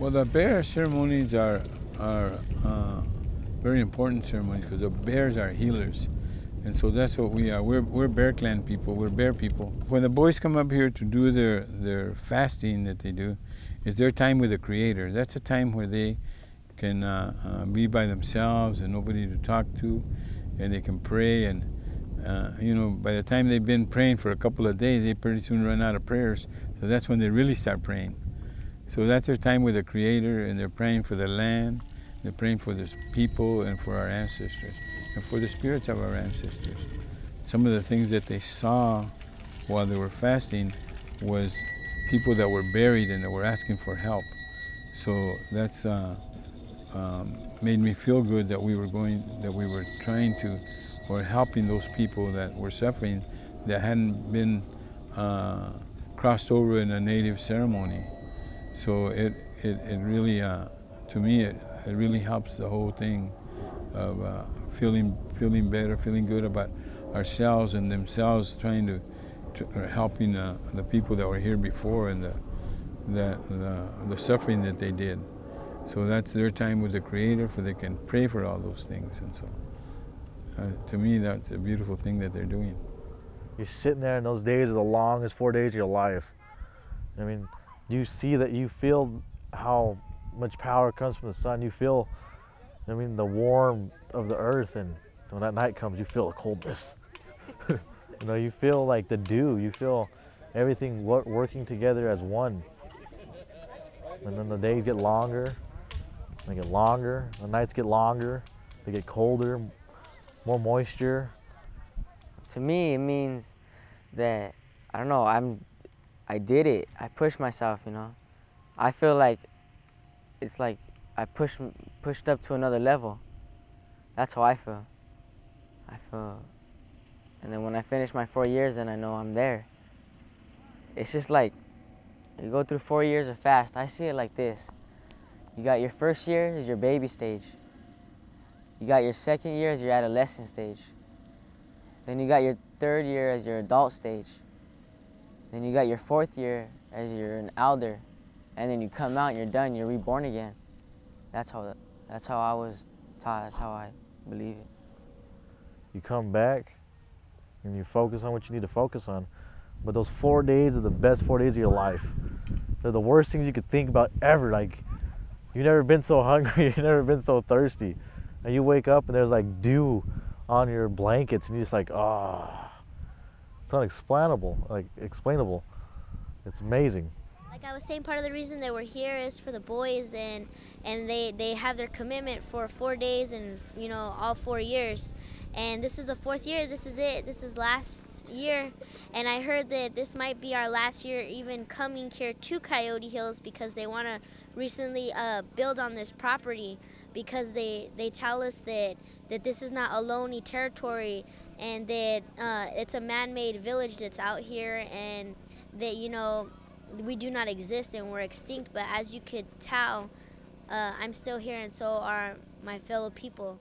Well, the bear ceremonies are very important ceremonies because the bears are healers. And so that's what we are. We're Bear Clan people. We're bear people. When the boys come up here to do their fasting that they do, it's their time with the Creator. That's a time where they can be by themselves and nobody to talk to, and they can pray. And you know, by the time they've been praying for a couple of days, they pretty soon run out of prayers. So that's when they really start praying. So that's their time with the Creator, and they're praying for the land, they're praying for the people and for our ancestors, and for the spirits of our ancestors. Some of the things that they saw while they were fasting was people that were buried and that were asking for help. So that's made me feel good that we were trying to, or helping those people that were suffering that hadn't been crossed over in a native ceremony. So it really, to me, it really helps the whole thing of feeling better, feeling good about ourselves and themselves, trying to helping the people that were here before and the suffering that they did. So that's their time with the Creator, for they can pray for all those things. And so, to me, that's a beautiful thing that they're doing. You're sitting there, and those days are the longest 4 days of your life. I mean, you see that, you feel how much power comes from the sun. You feel, I mean, the warmth of the earth, and when that night comes, you feel the coldness. You know, you feel like the dew. You feel everything working together as one. And then the days get longer, they get longer. The nights get longer. They get colder, more moisture. To me, it means that, I don't know, I did it. I pushed myself, you know. I feel like it's like I pushed up to another level. That's how I feel. And then when I finish my 4 years and I know I'm there, it's just like, you go through 4 years of fast. I see it like this. You got your first year is your baby stage. You got your second year as your adolescent stage. Then you got your third year as your adult stage. Then you got your fourth year as you're an elder. And then you come out and you're done, you're reborn again. That's how I was taught, that's how I believe it. You come back and you focus on what you need to focus on. But those 4 days are the best 4 days of your life. They're the worst things you could think about ever. Like, you've never been so hungry, you've never been so thirsty. And you wake up and there's like dew on your blankets and you're just like, ah. It's unexplainable, explainable. It's amazing. Like I was saying, part of the reason that we're here is for the boys, and they have their commitment for 4 days and, you know, all 4 years. And this is the 4th year, this is it, this is last year. And I heard that this might be our last year even coming here to Coyote Hills, because they want to recently build on this property, because they tell us that this is not Ohlone territory, and that it's a man-made village that's out here, and that, you know, we do not exist and we're extinct. But as you could tell, I'm still here, and so are my fellow people.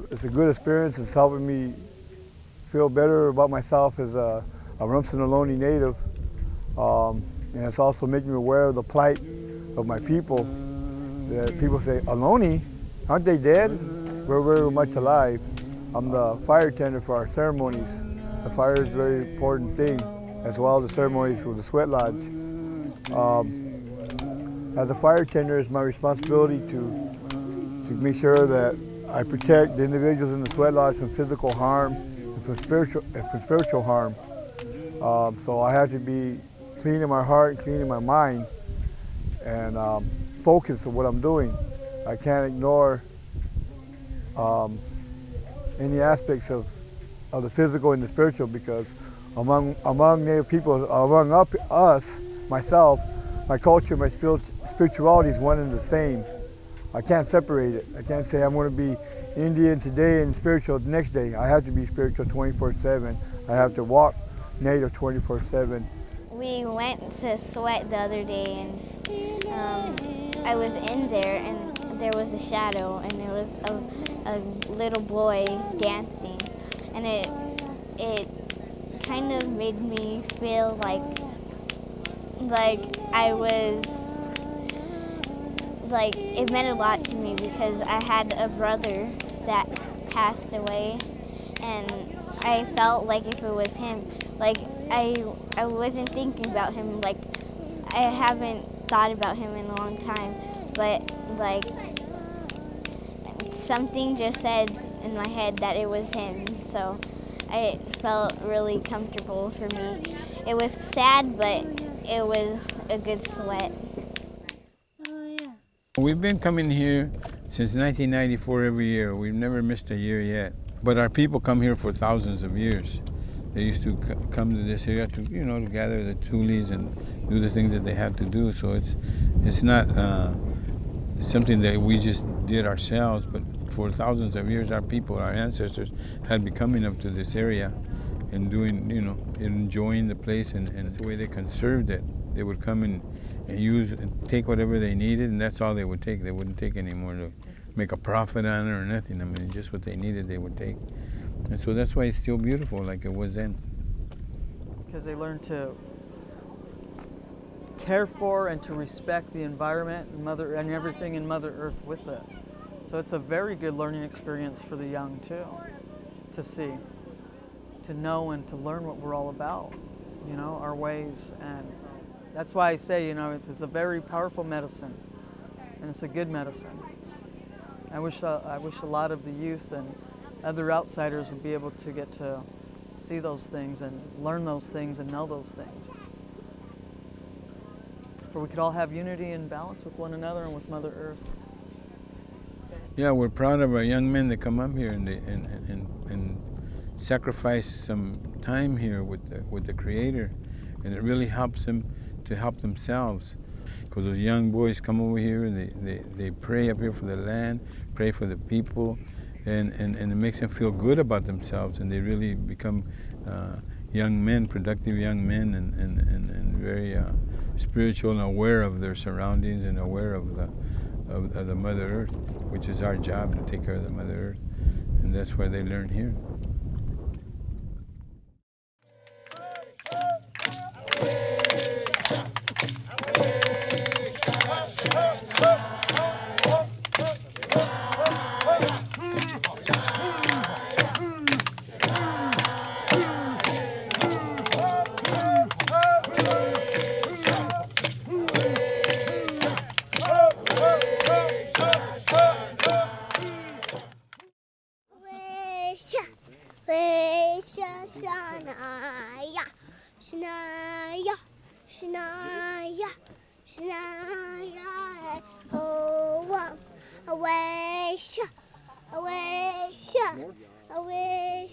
It's a good experience. It's helping me feel better about myself as a Rumsen Ohlone native. And it's also making me aware of the plight of my people. That people say, Ohlone? Aren't they dead? We're very much alive. I'm the fire tender for our ceremonies. The fire is a very important thing, as well as the ceremonies with the sweat lodge. As a fire tender, it's my responsibility to make sure that I protect the individuals in the sweat lodge from physical harm and from spiritual harm. So I have to be clean in my heart and clean in my mind, and focus on what I'm doing. I can't ignore any aspects of the physical and the spiritual, because among Native people, among us, myself, my culture, my spirituality is one and the same. I can't separate it. I can't say I'm going to be Indian today and spiritual the next day. I have to be spiritual 24/7. I have to walk native 24/7. We went to Sweat the other day, and I was in there, and there was a shadow, and there was a little boy dancing, and it kind of made me feel like I was, like, it meant a lot to me because I had a brother that passed away, and I felt like if it was him, like I wasn't thinking about him, like I haven't thought about him in a long time, but like something just said in my head that it was him, so I felt really comfortable for me. It was sad, but it was a good sweat. We've been coming here since 1994 every year. We've never missed a year yet. But our people come here for thousands of years. They used to come to this area to, you know, to gather the tules and do the things that they had to do. So it's not something that we just did ourselves, but for thousands of years, our people, our ancestors, had been coming up to this area and doing, you know, enjoying the place, and the way they conserved it. They would come and use and take whatever they needed, and that's all they would take. They wouldn't take any more to make a profit on it or nothing. I mean, just what they needed, they would take. And so that's why it's still beautiful like it was then. Because they learned to care for and to respect the environment and everything in Mother Earth with it. So it's a very good learning experience for the young too, to see, to know and to learn what we're all about, you know, our ways. And that's why I say, you know, it's a very powerful medicine, and it's a good medicine. I wish a lot of the youth and other outsiders would be able to get to see those things and learn those things and know those things. For we could all have unity and balance with one another and with Mother Earth. Yeah, we're proud of our young men that come up here and sacrifice some time here with the Creator, and it really helps them to help themselves. Because those young boys come over here and they pray up here for the land, pray for the people, and it makes them feel good about themselves, and they really become young men, productive young men, and very spiritual and aware of their surroundings and aware of the Mother Earth, which is our job, to take care of the Mother Earth, and that's why they learn here. Shanaya, Shanaya, Shanaya, oh, away, away, away,